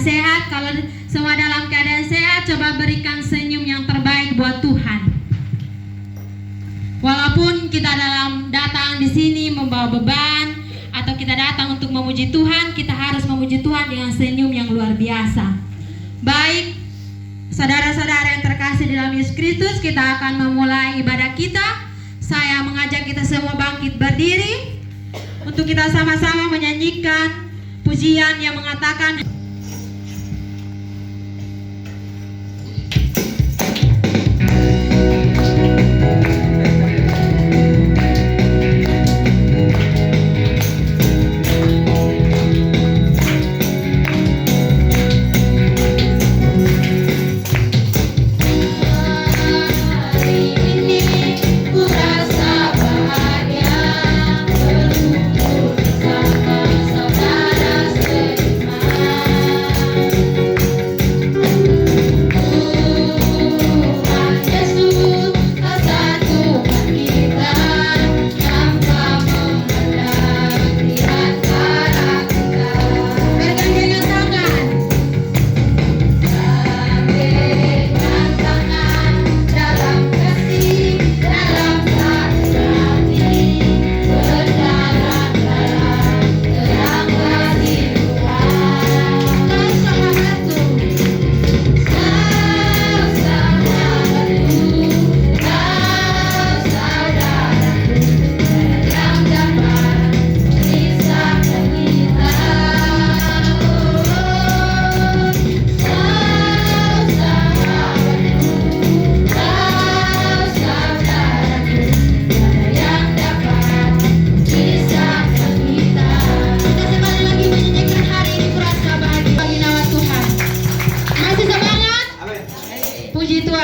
sehat. Kalau semua dalam keadaan sehat, coba berikan senyum yang terbaik buat Tuhan. Walaupun kita datang di sini membawa beban atau kita datang untuk memuji Tuhan, kita harus memuji Tuhan dengan senyum yang luar biasa. Baik, saudara-saudara yang terkasih di dalam Yesus Kristus, kita akan memulai ibadah kita. Saya mengajak kita semua bangkit berdiri untuk kita sama-sama menyanyikan pujian yang mengatakan,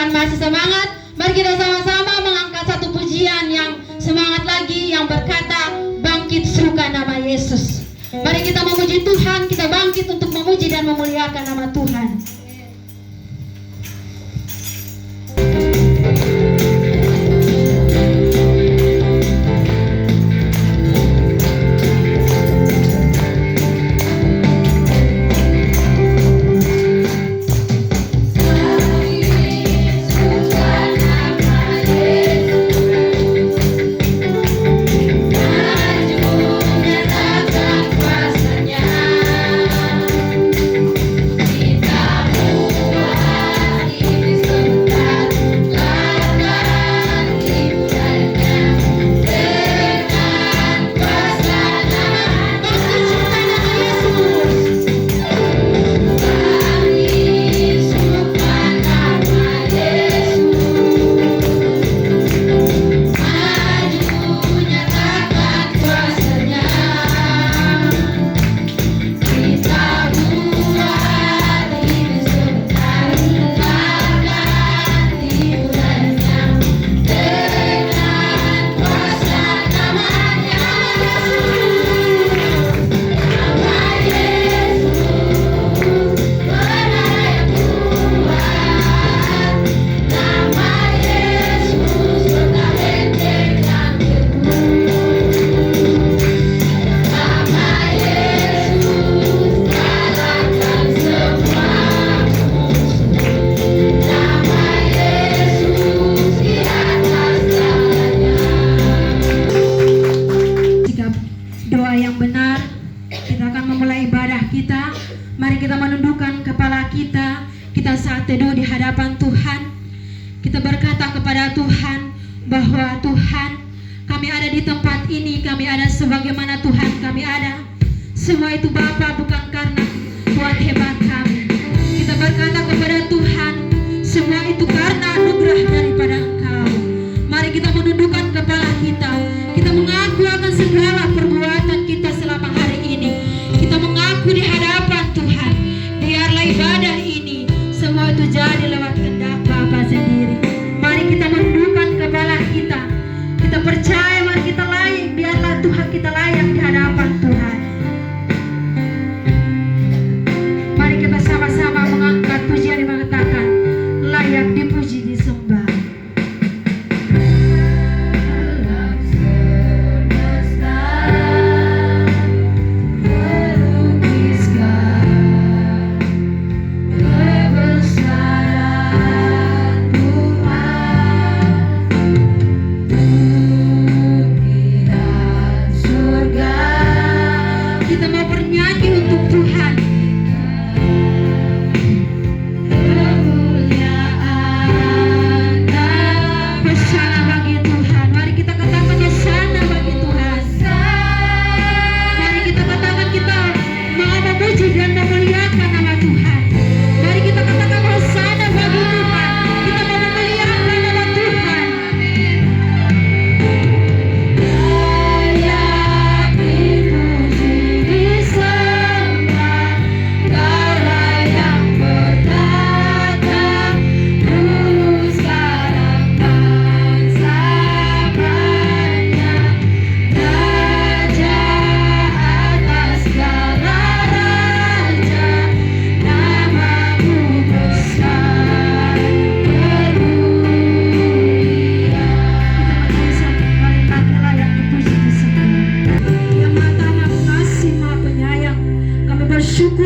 masih semangat? Mari kita sama-sama mengangkat satu pujian yang semangat lagi, yang berkata, bangkit serukan nama Yesus. Mari kita memuji Tuhan, kita bangkit untuk memuji dan memuliakan nama Tuhan. Mari kita menundukkan kepala kita. Kita saat teduh di hadapan Tuhan. Kita berkata kepada Tuhan bahwa Tuhan, kami ada di tempat ini, kami ada sebagaimana Tuhan kami ada. Semua itu Bapa bukan karena Tuhan hebat kami. Kita berkata kepada Tuhan, semua itu karena anugerah daripada Engkau. Mari kita menundukkan kepala kita. Kita mengaku akan segala perbuatan kita selama hari ini. Kita mengaku di hadapan Tuhan. Biarlah ibadah ini semua itu jadi lewat kehendak Bapa sendiri. Mari kita menundukkan kepala kita. Kita percaya, mari kita layak. Biarlah Tuhan kita layak di hadapan Tuhan.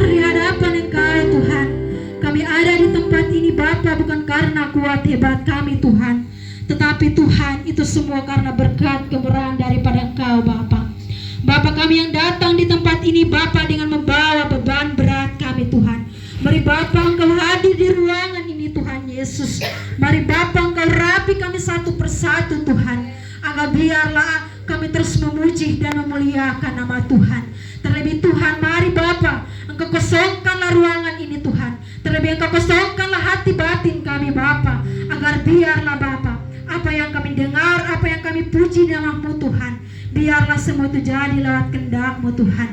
bersyukur di hadapan Engkau Tuhan. Kami ada di tempat ini Bapa bukan karena kuat hebat kami Tuhan, tetapi Tuhan itu semua karena berkat kemurahan daripada Engkau Bapa. Bapa, kami yang datang di tempat ini Bapa dengan membawa beban berat kami Tuhan. Mari Bapa Engkau hadir di ruangan ini Tuhan Yesus. Mari Bapa Engkau rapi kami satu persatu Tuhan. Agar biarlah kami terus memuji dan memuliakan nama Tuhan. Terlebih Tuhan, mari Bapa Engkau kosongkanlah ruangan ini Tuhan. Terlebih Engkau kosongkanlah hati batin kami Bapa. Agar biarlah Bapa apa yang kami dengar, apa yang kami puji namamu Tuhan, biarlah semua itu jadi lewat kehendak-Mu Tuhan.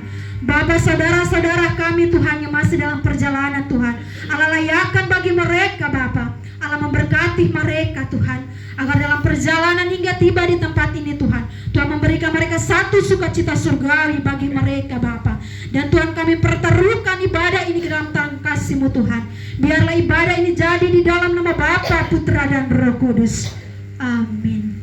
Bapa, saudara-saudara kami Tuhan yang masih dalam perjalanan Tuhan, Allah layakan bagi mereka Bapa, Allah memberkati mereka Tuhan, agar dalam perjalanan hingga tiba di tempat ini Tuhan, Tuhan memberikan mereka satu sukacita surgawi bagi mereka Bapa. Dan Tuhan, kami pertaruhkan ibadah ini ke dalam tangan kasih-Mu Tuhan. Biarlah ibadah ini jadi di dalam nama Bapa, Putra dan Roh Kudus. Amin.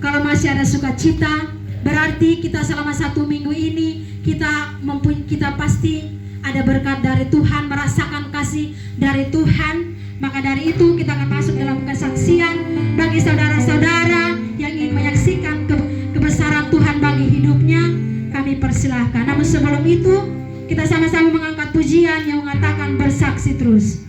Kalau masih ada sukacita, berarti kita selama 1 minggu ini kita pasti ada berkat dari Tuhan, merasakan kasih dari Tuhan. Maka dari itu kita akan masuk dalam kesaksian bagi saudara-saudara yang ingin menyaksikan kebesaran Tuhan bagi hidupnya. Kami persilahkan. Namun sebelum itu kita sama-sama mengangkat pujian yang mengatakan bersaksi terus.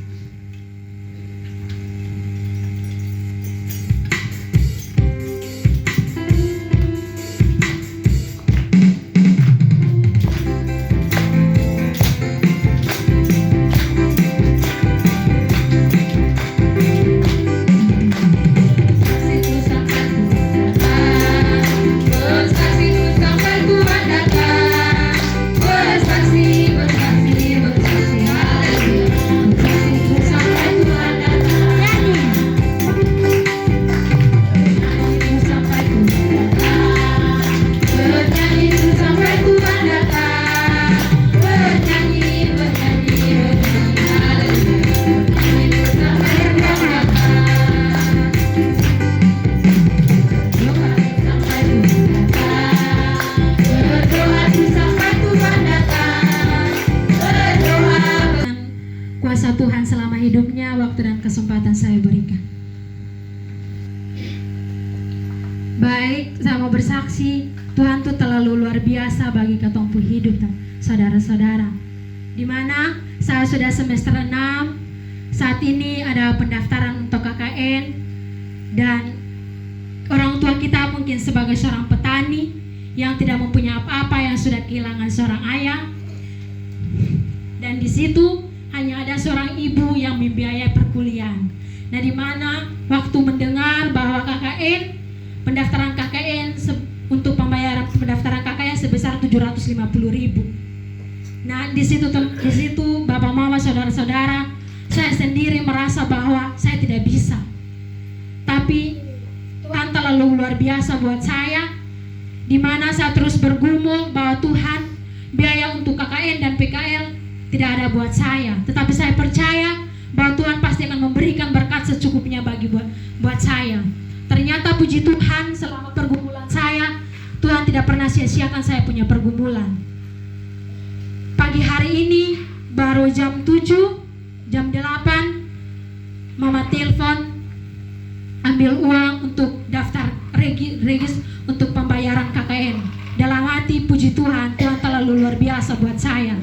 Kuasa Tuhan selama hidupnya, waktu dan kesempatan saya berikan. Baik, saya mau bersaksi, Tuhan tuh terlalu luar biasa bagi ketompu hidup saudara-saudara. Dimana saya sudah semester 6, saat ini ada pendaftaran untuk KKN, dan orang tua kita mungkin sebagai seorang petani yang tidak mempunyai apa-apa, yang sudah kehilangan seorang ayah, dan di situ hanya ada seorang ibu yang membiayai perkuliahan. Nah, di mana waktu mendengar bahwa KKN, pendaftaran KKN untuk pembayaran pendaftaran KKN sebesar 750.000. Nah, di situ Bapak Mama, saudara-saudara, saya sendiri merasa bahwa saya tidak bisa. Tapi Tuhan terlalu luar biasa buat saya, di mana saya terus bergumul bahwa Tuhan, biaya untuk KKN dan PKL tidak ada buat saya, tetapi saya percaya bahwa Tuhan pasti akan memberikan berkat secukupnya buat saya. Ternyata puji Tuhan, selama pergumulan saya, Tuhan tidak pernah sia-siakan saya punya pergumulan. Pagi hari ini baru jam 7, jam 8 Mama telepon ambil uang untuk daftar regis untuk pembayaran KKN. Dalam hati puji Tuhan, Tuhan terlalu luar biasa buat saya.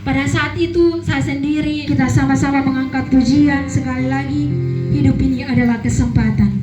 Pada saat itu saya sendiri, kita sama-sama mengangkat pujian sekali lagi. Hidup ini adalah kesempatan.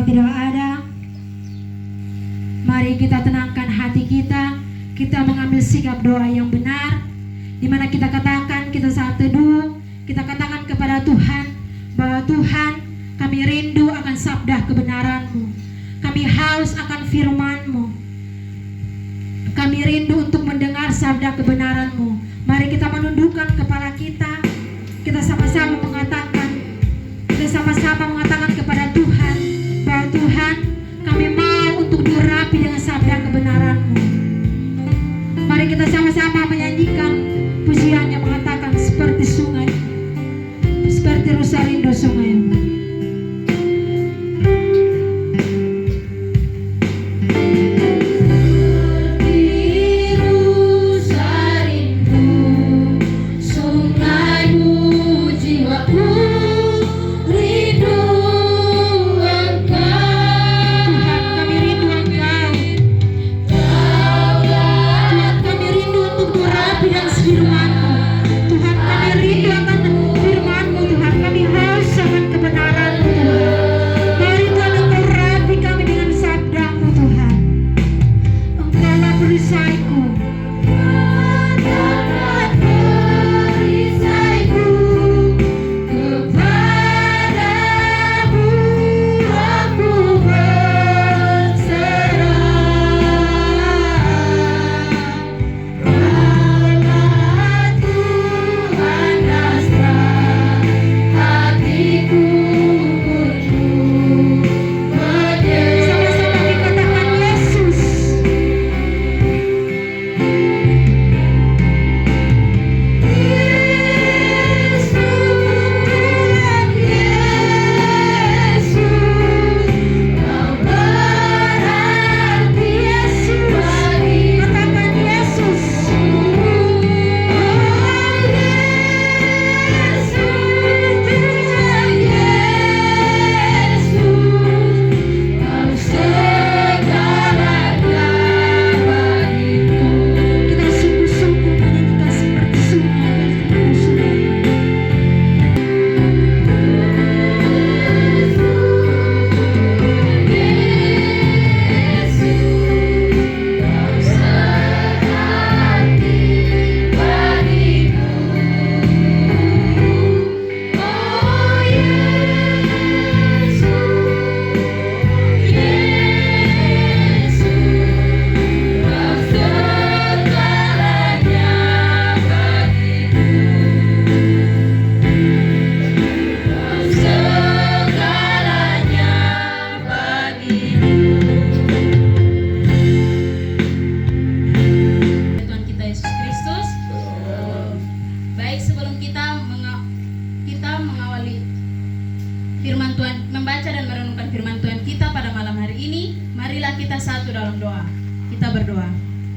tidak ada, mari kita tenangkan hati kita. Kita mengambil sikap doa yang benar, di mana kita katakan, kita saat teduh, kita katakan kepada Tuhan bahwa Tuhan, kami rindu akan sabda kebenaran-Mu, kami haus akan firman-Mu, kami rindu untuk mendengar sabda kebenaran-Mu. Mari kita menundukkan kepala kita, kita sama-sama mengatakan kepada Tuhan bahwa Tuhan, kami mau untuk diurapi dengan sabda kebenaran-Mu. Mari kita sama-sama menyanyikan pujian yang mengatakan seperti sungai, seperti rusa rindu sungai.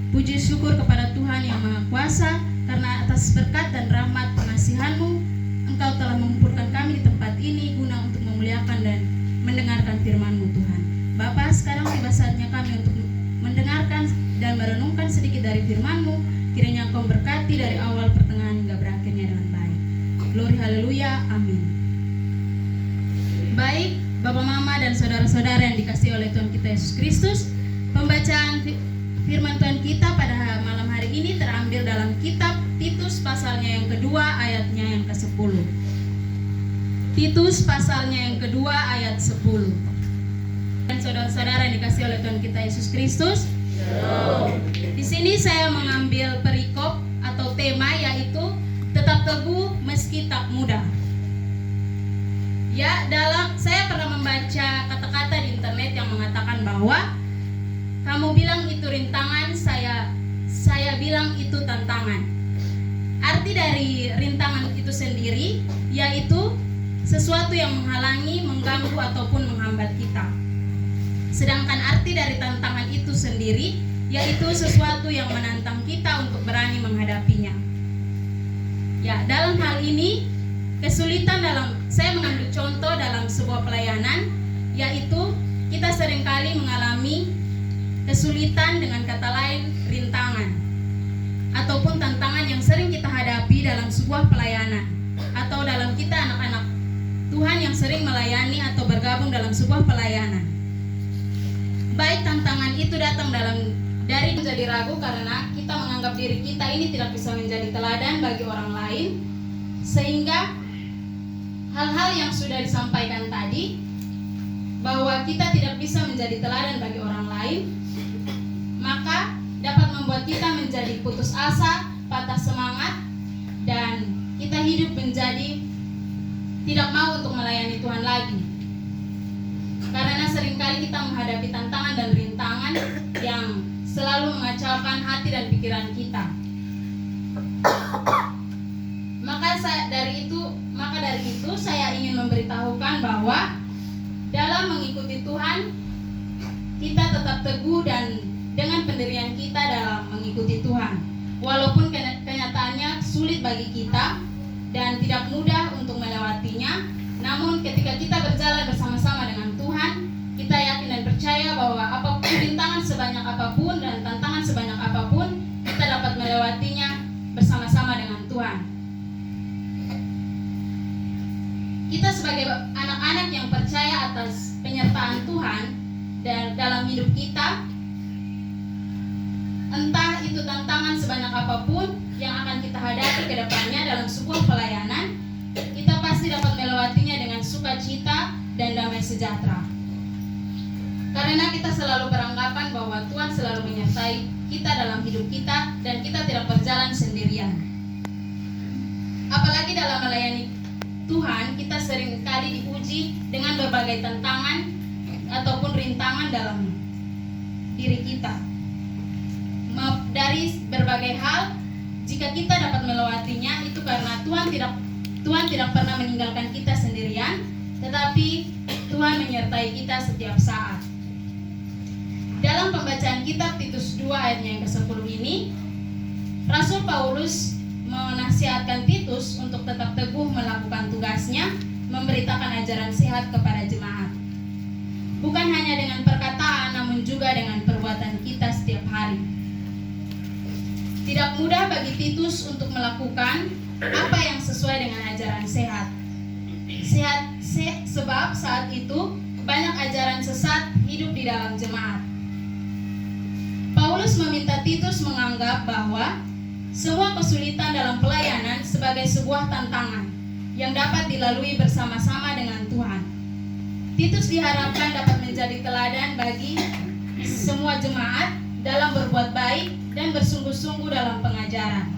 Puji syukur kepada Tuhan yang Maha Kuasa, karena atas berkat dan rahmat pengasihan-Mu, Engkau telah mengumpulkan kami di tempat ini guna untuk memuliakan dan mendengarkan firman-Mu, Tuhan. Bapa, sekarang tiba saatnya kami untuk mendengarkan dan merenungkan sedikit dari firman-Mu. Kiranya Engkau berkati dari awal, pertengahan, hingga berakhirnya dengan baik. Glory haleluya, amin. Baik, Bapak, Mama, dan saudara-saudara yang dikasihi oleh Tuhan kita Yesus Kristus, pembacaan firman Tuhan kita pada malam hari ini terambil dalam kitab Titus pasalnya yang kedua ayatnya yang ke-10. Titus pasalnya yang kedua ayat 10. Dan saudara-saudara yang dikasihi oleh Tuhan kita Yesus Kristus, di sini saya mengambil perikop atau tema, yaitu tetap teguh meski tak mudah. Ya, saya pernah membaca kata-kata di internet yang mengatakan bahwa kamu bilang itu rintangan, saya bilang itu tantangan. Arti dari rintangan itu sendiri yaitu sesuatu yang menghalangi, mengganggu, ataupun menghambat kita. Sedangkan arti dari tantangan itu sendiri yaitu sesuatu yang menantang kita untuk berani menghadapinya. Ya, dalam hal ini kesulitan saya mengambil contoh dalam sebuah pelayanan, yaitu kita seringkali mengalami kesulitan, dengan kata lain rintangan ataupun tantangan yang sering kita hadapi dalam sebuah pelayanan, atau dalam kita anak-anak Tuhan yang sering melayani atau bergabung dalam sebuah pelayanan. baik tantangan itu datang dari menjadi ragu karena kita menganggap diri kita ini tidak bisa menjadi teladan bagi orang lain, sehingga hal-hal yang sudah disampaikan tadi bahwa kita tidak bisa menjadi teladan bagi orang lain, maka dapat membuat kita menjadi putus asa, patah semangat, dan kita hidup menjadi tidak mau untuk melayani Tuhan lagi. Karena seringkali kita menghadapi tantangan dan rintangan yang selalu mengacaukan hati dan pikiran kita. Maka dari itu saya ingin memberitahukan bahwa dalam mengikuti Tuhan, kita tetap teguh dan dengan pendirian kita dalam mengikuti Tuhan. Walaupun kenyataannya sulit bagi kita dan tidak mudah untuk melewatinya, namun ketika kita berjalan bersama-sama dengan Tuhan, kita yakin dan percaya bahwa apapun rintangan sebanyak apapun dan tantangan sebanyak apapun, kita dapat melewatinya bersama-sama dengan Tuhan. Kita sebagai anak-anak yang percaya atas penyertaan Tuhan dan dalam hidup kita, entah itu tantangan sebanyak apapun yang akan kita hadapi ke depannya dalam sebuah pelayanan, kita pasti dapat melewatinya dengan sukacita dan damai sejahtera. Karena kita selalu beranggapan bahwa Tuhan selalu menyertai kita dalam hidup kita dan kita tidak berjalan sendirian. Apalagi dalam melayani Tuhan, kita sering kali diuji dengan berbagai tantangan ataupun rintangan dalam diri kita. Dari berbagai hal, jika kita dapat melewatinya, itu karena Tuhan tidak pernah meninggalkan kita sendirian, tetapi Tuhan menyertai kita setiap saat. Dalam pembacaan kitab Titus 2 ayatnya yang ke-10 ini, Rasul Paulus menasihatkan Titus untuk tetap teguh melakukan tugasnya, memberitakan ajaran sehat kepada jemaat. Bukan hanya dengan perkataan, namun juga dengan perbuatan kita setiap hari. Tidak mudah bagi Titus untuk melakukan apa yang sesuai dengan ajaran sehat. Sebab saat itu banyak ajaran sesat hidup di dalam jemaat. Paulus meminta Titus menganggap bahwa semua kesulitan dalam pelayanan sebagai sebuah tantangan yang dapat dilalui bersama-sama dengan Tuhan. Titus diharapkan dapat menjadi teladan bagi semua jemaat dalam berbuat baik dan bersungguh-sungguh dalam pengajaran,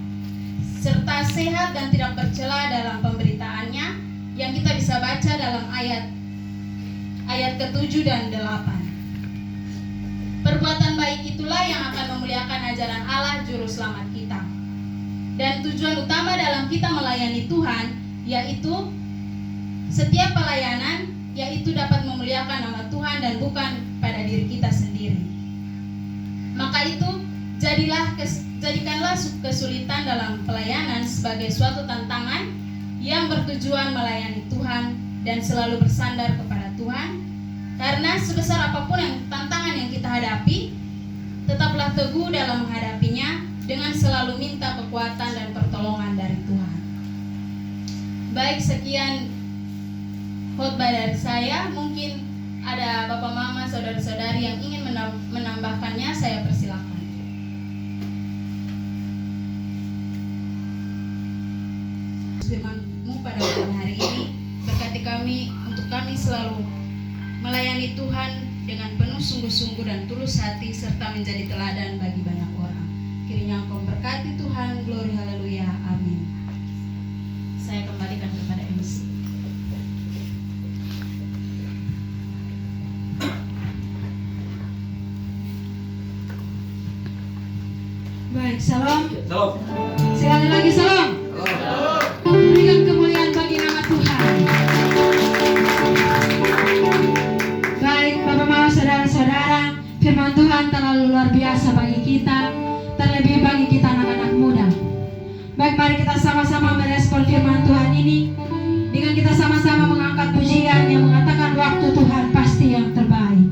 serta sehat dan tidak bercela dalam pemberitaannya yang kita bisa baca dalam ayat ke-7 dan 8. Perbuatan baik itulah yang akan memuliakan ajaran Allah Juru Selamat kita. Dan tujuan utama dalam kita melayani Tuhan, yaitu setiap pelayanan, yaitu dapat memuliakan nama Tuhan dan bukan pada diri kita sendiri. Maka itu, jadikanlah kesulitan dalam pelayanan sebagai suatu tantangan yang bertujuan melayani Tuhan dan selalu bersandar kepada Tuhan. Karena sebesar apapun tantangan yang kita hadapi, tetaplah teguh dalam menghadapinya dengan selalu minta kekuatan dan pertolongan dari Tuhan. Baik, sekian khotbah dari saya. Mungkin ada bapak mama, saudara-saudari yang ingin menambahkannya, saya persilakan. Firman-Mu pada malam hari ini, berkati kami untuk kami selalu melayani Tuhan dengan penuh sungguh-sungguh dan tulus hati, serta menjadi teladan bagi banyak orang. Kiranya Engkau berkati Tuhan, glory haleluya, amin. Saya kembalikan kepada MC. Baik, salam. Salam. Sekali lagi salam. Berikan kemuliaan bagi nama Tuhan. Baik, Bapak Mama, saudara-saudara, firman Tuhan terlalu luar biasa bagi kita, terlebih bagi kita anak-anak muda. Baik, mari kita sama-sama merespon firman Tuhan ini dengan kita sama-sama mengangkat pujian yang mengatakan waktu Tuhan pasti yang terbaik.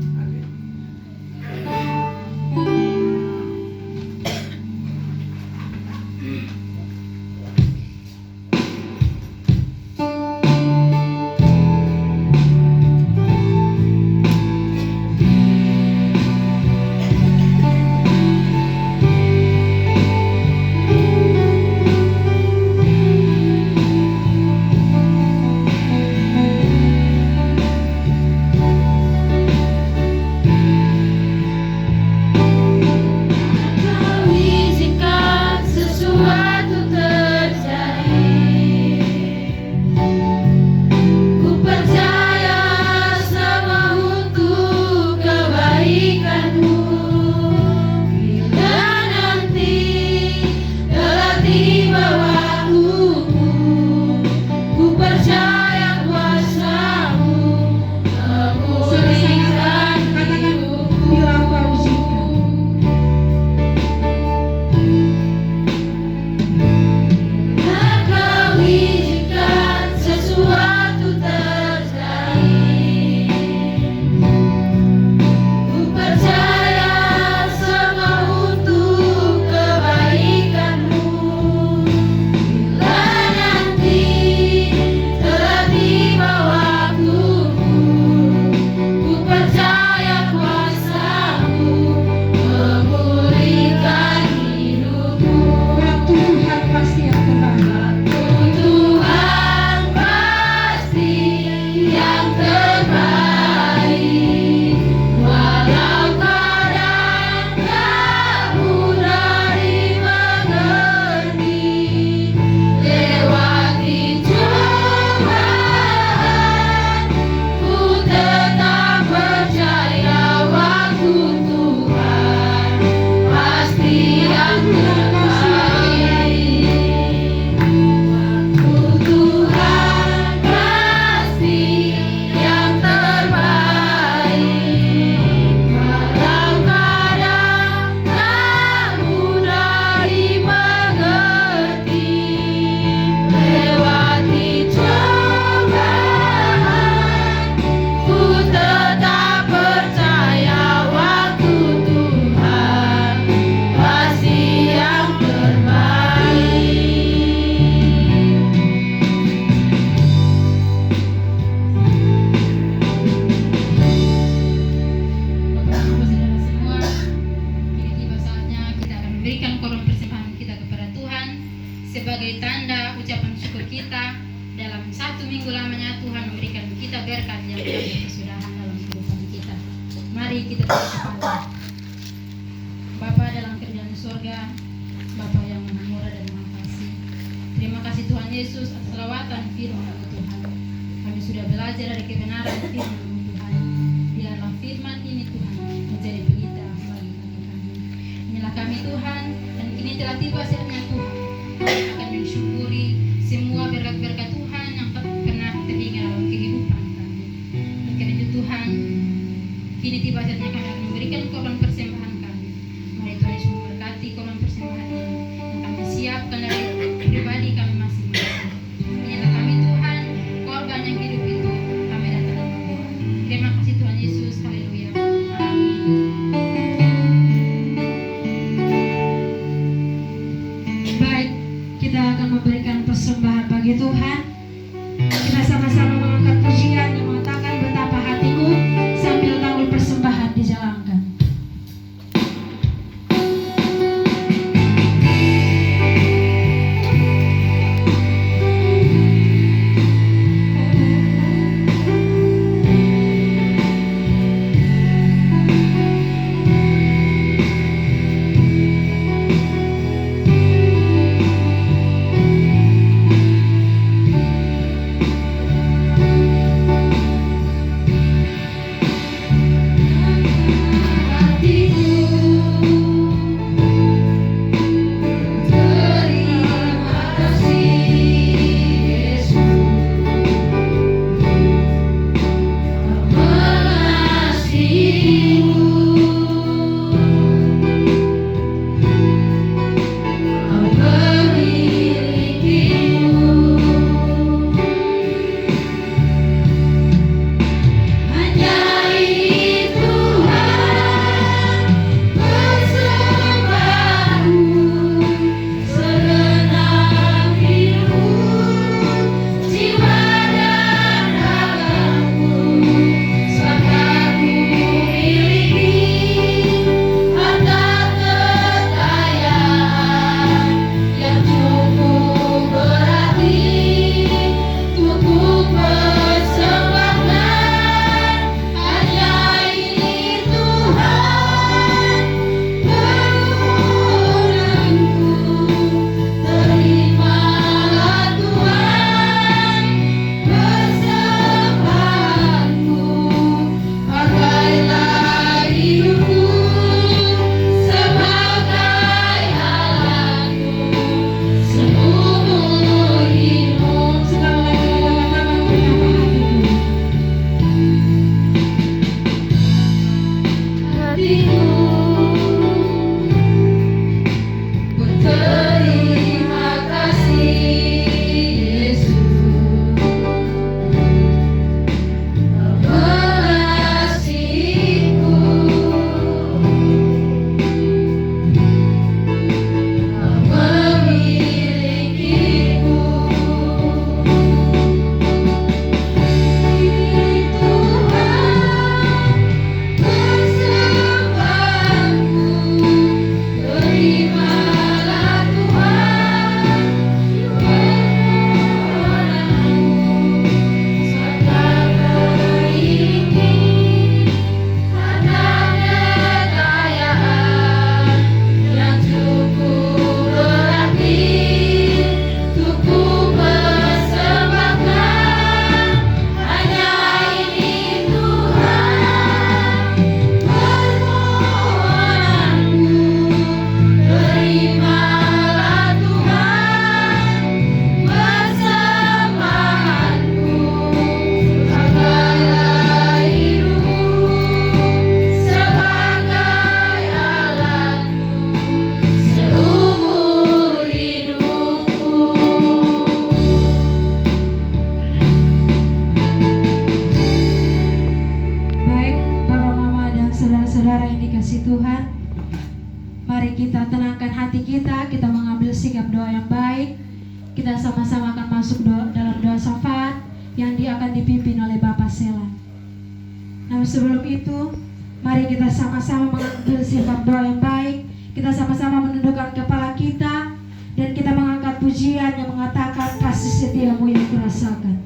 berkat yang kami kesudahan dalam kehidupan kita. Mari kita berdoa. Bapa dalam kerajaan surga, Bapa yang maha murah dan maha kasih, terima kasih Tuhan Yesus atas selawatan firman-Mu Tuhan. Kami sudah belajar dari kebenaran firman-Mu Tuhan. Biarlah firman ini Tuhan menjadi pelita bagi kami. Inilah kami Tuhan, dan kini telah tiba saatnya Tuhan kami akan mensyukuri semua berkat-berkat Tuhan yang pernah terhingga dalam kehidupan kami. Karena itu Tuhan, kini tiba saatnya kami akan memberikan korban persembahan kami. Mari Tuhan Yesus memberkati korban persembahan ini yang kami siapkan dari pribadi kami masing-masing. Inilah kami Tuhan, korban yang hidup itu kami datang dan berdoa. Terima kasih Tuhan Yesus, haleluya. Baik, kita akan memberikan persembahan bagi Tuhan. Kita sama-sama mengangkat pujian yang mengatakan betapa hatiku sambil tanggul persembahan dijalankan. Tuhan, mari kita tenangkan hati kita mengambil sikap doa yang baik. Kita sama-sama akan masuk dalam doa syafaat yang akan dipimpin oleh Bapak Sela. Namun sebelum itu, mari kita sama-sama mengambil sikap doa yang baik. Kita sama-sama menundukkan kepala kita dan kita mengangkat pujian yang mengatakan kasih setiamu yang kurasakan.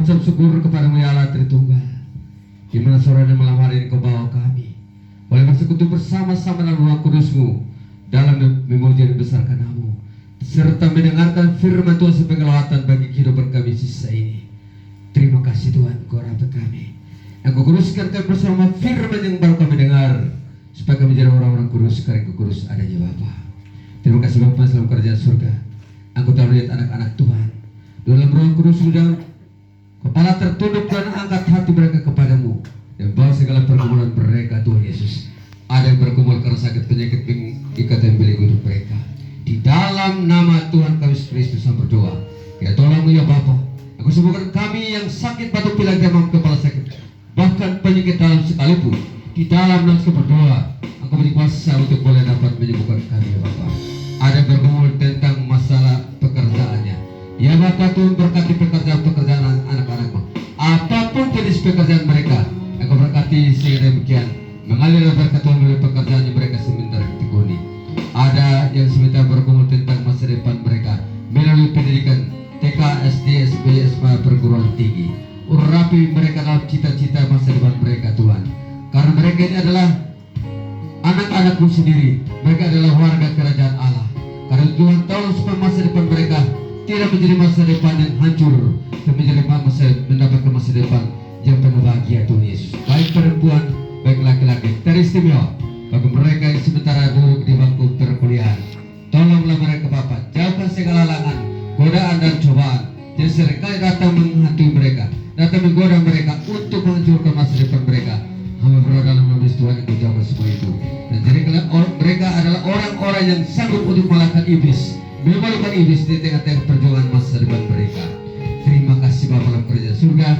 mengucap syukur kepadamu ya Allah Tritunggal, di mana sore dan malam hari ini Kau bawa kami boleh bersekutu bersama-sama dalam ruang kudus-Mu dalam memuji dan besarkan nama-Mu, serta mendengarkan firman Tuhan sebagai kelewatan bagi kehidupan kami sisa ini. Terima kasih Tuhan, Kau rapat kami. Engkau kuduskan kami bersama firman yang baru kami dengar, supaya kami menjadi orang-orang kudus karena Kau kudus adanya Bapa. Terima kasih Bapa dalam kerajaan surga. Engkau telah melihat anak-anak Tuhan dalam ruang kudus-Mu, dan kepala tertunduk dan angkat hati mereka kepadamu, dan bawa segala pergumulan mereka Tuhan Yesus. Ada yang bergumul karena sakit penyakit mengikat dan beli hidup mereka. Di dalam nama Tuhan kami Yesus Kristus yang berdoa. Ya tolong ya Bapa. Aku sembuhkan kami yang sakit batuk pilek demam kepala sakit, bahkan penyakit dalam sekalipun. Di dalam nama berdoa, Engkau beri kuasa untuk boleh dapat menyembuhkan kami ya Bapa. Ada yang bergumul tentang masalah pekerjaannya. Ya Bapa, Tuhan berkati pekerjaan anak-anak-Mu. Apapun jenis pekerjaan mereka, Engkau berkati sehingga demikian mengalir berkat Tuhan melalui pekerjaan mereka sementara ditekuni. Ada yang sementara bergumul tentang masa depan mereka melalui pendidikan TK, SD, SMP, SMA, perguruan tinggi. Urapi mereka dalam cita-cita masa depan mereka Tuhan. Karena mereka ini adalah anak-anak-Mu sendiri. Mereka adalah warga kerajaan Allah. Karena Tuhan tolong supaya masa depan mereka tidak menjadi masa depan yang hancur, dan menjadi mendapatkan masa depan yang penuh bahagia Tuhan Yesus. Baik perempuan, baik laki-laki, teristimewa bagi mereka yang sementara duduk di bangku perkuliahan. Tolonglah mereka Bapa, jauhkan segala halangan, godaan dan cobaan yang seringkali datang menghantui mereka, datang menggoda mereka untuk menghancurkan masa depan mereka. Hamba berdoa dalam nama Yesus Tuhan yang menjawab semua itu. Dan jadikanlah mereka adalah orang-orang yang sanggup untuk mengalahkan iblis, memalukan iblis di tengah-tengah perjuangan masa depan mereka. Terima kasih Bapa dalam kerajaan surga.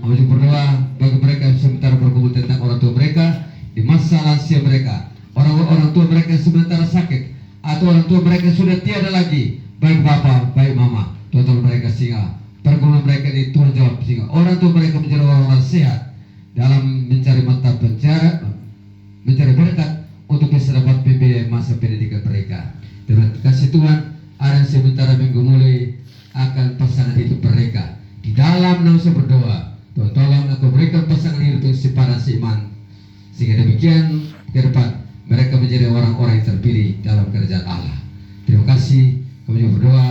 Hamba juga berdoa bagi mereka yang sementara bergumul tentang orang tua mereka di masa lansia mereka, orang tua mereka yang sementara sakit, atau orang tua mereka yang sudah tiada lagi, baik Bapa, baik Mama. Tuhan tolong mereka sehingga pergumulan mereka ini Tuhan jawab, sehingga orang tua mereka menjadi orang-orang sehat dalam mencari mata pencari, mencari berkat untuk bisa dapat biaya masa pendidikan mereka. Terima kasih Tuhan. Ada yang sementara menggumuli akan pasangan hidup mereka. Di dalam nama saya berdoa, Tuhan tolong Engkau berikan pasangan hidup yang sepadan seiman, sehingga demikian ke depan mereka menjadi orang-orang yang terpilih dalam kerajaan Allah. Terima kasih. Kami juga berdoa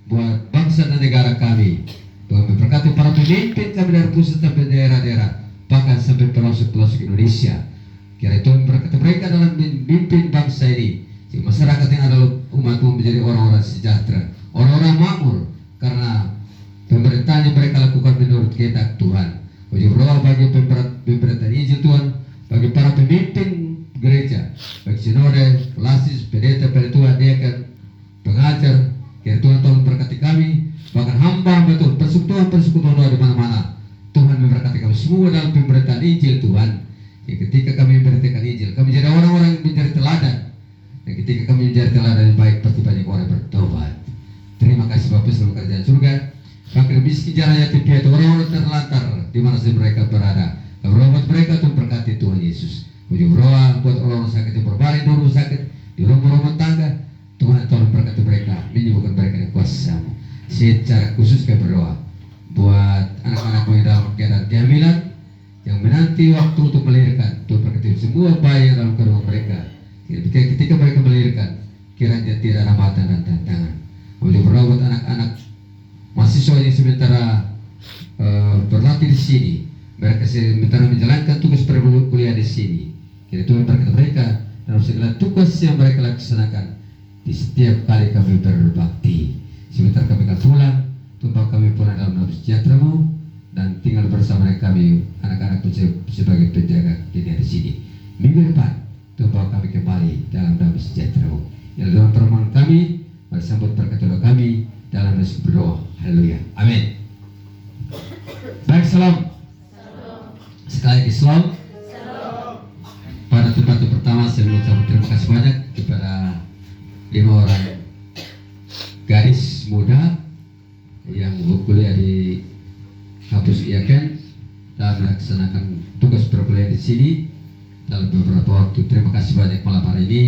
buat bangsa dan negara kami. Tuhan memberkati para pemimpin kami dari pusat sampai daerah-daerah, bahkan sampai pelosok-pelosok Indonesia. Kiranya Tuhan berkati mereka dalam memimpin bangsa ini, sehingga masyarakat yang adalah umat-Mu menjadi orang-orang sejahtera, orang-orang makmur, karena pemerintahan yang mereka lakukan menurut kehendak Tuhan. Kami juga berdoa bagi pemerintahan Injil Tuhan, bagi para pemimpin gereja, baik sinode, pelasis, pendeta, peretua, dekan, pengajar. Kiranya Tuhan tolong berkati kami, bahkan hamba-hamba Tuhan, persekutuan doa di mana-mana. Tuhan memberkati kami semua dalam pemerintahan Injil Tuhan. Ya, ketika kami memberitakan Injil, kami jadi orang-orang yang menjadi teladan. Dan ketika kami menjadi teladan yang baik, pasti banyak orang bertobat. Terima kasih Bapak seluruh kerajaan surga. Bahkan miskin jalan yatim piatu, orang-orang terlantar di mana saja mereka berada. Kami berdoa buat mereka, Tuhan berkati Tuhan Yesus. Kami juga berdoa buat orang-orang sakit yang berbaring di rumah sakit, di rumah-rumah tangga. Tuhan tolong berkati mereka, menyembuhkan mereka dengan kuasa-Mu. Secara khusus kami berdoa buat anak-anak yang dalam keadaan kehamilan, yang menanti waktu untuk melahirkan. Tuhan berkati semua bayi yang dalam kandungan mereka. Ketika mereka melahirkan, kiranya tidak ada hambatan dan tantangan. Kami juga berdoa buat anak-anak mahasiswa yang sementara berlatih di sini, mereka sementara menjalankan tugas perkuliahan di sini. Kiranya Tuhan berkati mereka dalam segala tugas yang mereka laksanakan. Di setiap kali kami berbakti, sementara kami akan pulang, Tuhan kami pulang dalam nama sejahtera-Mu, dan tinggal bersama kami anak-anak sebagai penjaga dunia di sini. Minggu depan Tuhan kami kembali dalam nama sejahtera-Mu. Yang dalam permohonan kami, mari sambut berkat doa kami dalam doa berdoa. Haleluya. Amin. Baik, salam. Sekali lagi salam. Pada tempat yang pertama saya mengucapkan terima kasih banyak kepada 5 orang gadis muda yang berkuliah di kampus IAKN dan melaksanakan tugas perkuliahan di sini dalam beberapa waktu. Terima kasih banyak malam hari ini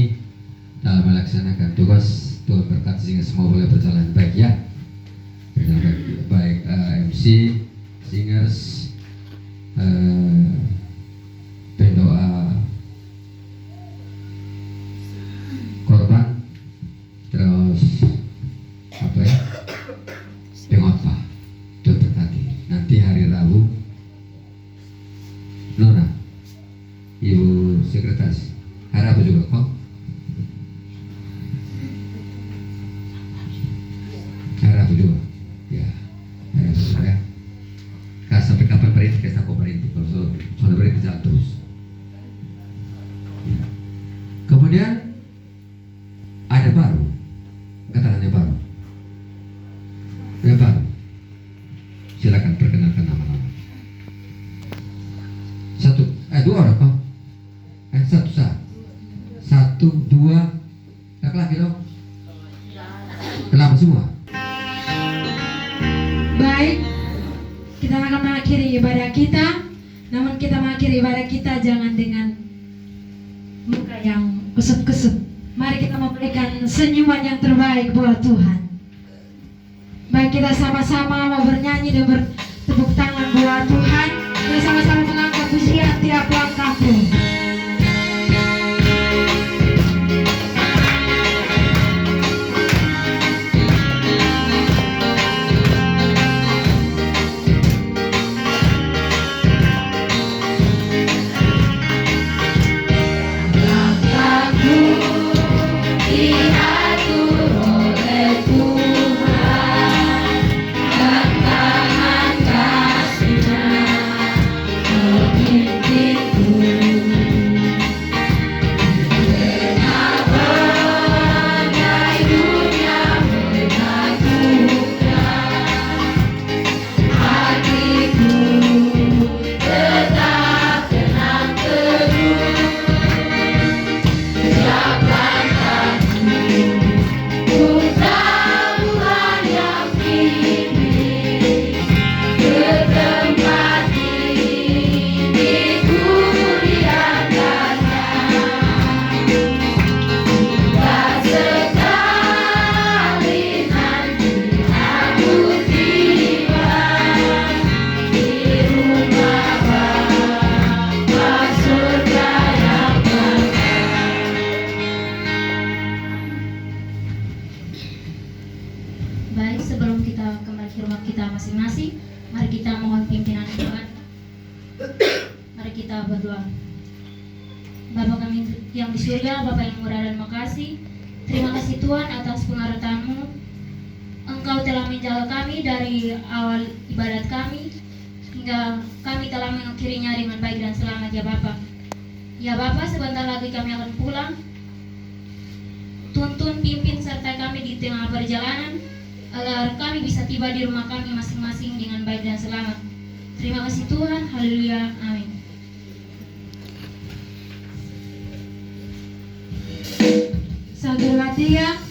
dalam melaksanakan tugas. Tuhan berkati sehingga semua boleh berjalan baik ya. Berjalan baik MC singers, pendoa korban, terus apa ya, pengkhotbah, dokter hati. Nanti hari Rabu Nona, Ibu Sekretaris, hari Rabu juga kok? Hari Rabu juga, ya. Hari Rabu juga ya. Sampai kapan berhenti? Kita kok berhenti? Kalau sudah berhenti jalan terus. Ya. Kemudian ada baru, katakannya baru. Yang baru. Silakan perkenalkan nama-nama. Dua orang kok? Satu sah. Satu, dua, laki-laki dong. Kenapa semua? Baik, kita akan mengakhiri ibadah kita. Namun kita mengakhiri ibadah kita jangan dengan muka yang kusut-kusut. Mari kita memberikan senyuman yang terbaik buat Tuhan. Baik, kita sama-sama mau bernyanyi dan bertepuk tangan buat Tuhan. Kita sama-sama mengangkat pujian tiap langkahku. Baik, sebelum kita kembali ke rumah kita masing-masing, mari kita mohon pimpinan Tuhan. Mari kita berdoa. Bapa kami yang di surga, Bapa yang murah dan makasih. Terima kasih Tuhan atas pengharapan-Mu. Engkau telah menjaga kami dari awal ibadat kami hingga kami telah mengakhirinya dengan baik dan selamat ya Bapa. Ya Bapa, sebentar lagi kami akan pulang. Tuntun, pimpin serta kami di tengah perjalanan agar kami bisa tiba di rumah kami masing-masing dengan baik dan selamat. Terima kasih Tuhan, haleluya, amin. Saudara Tia,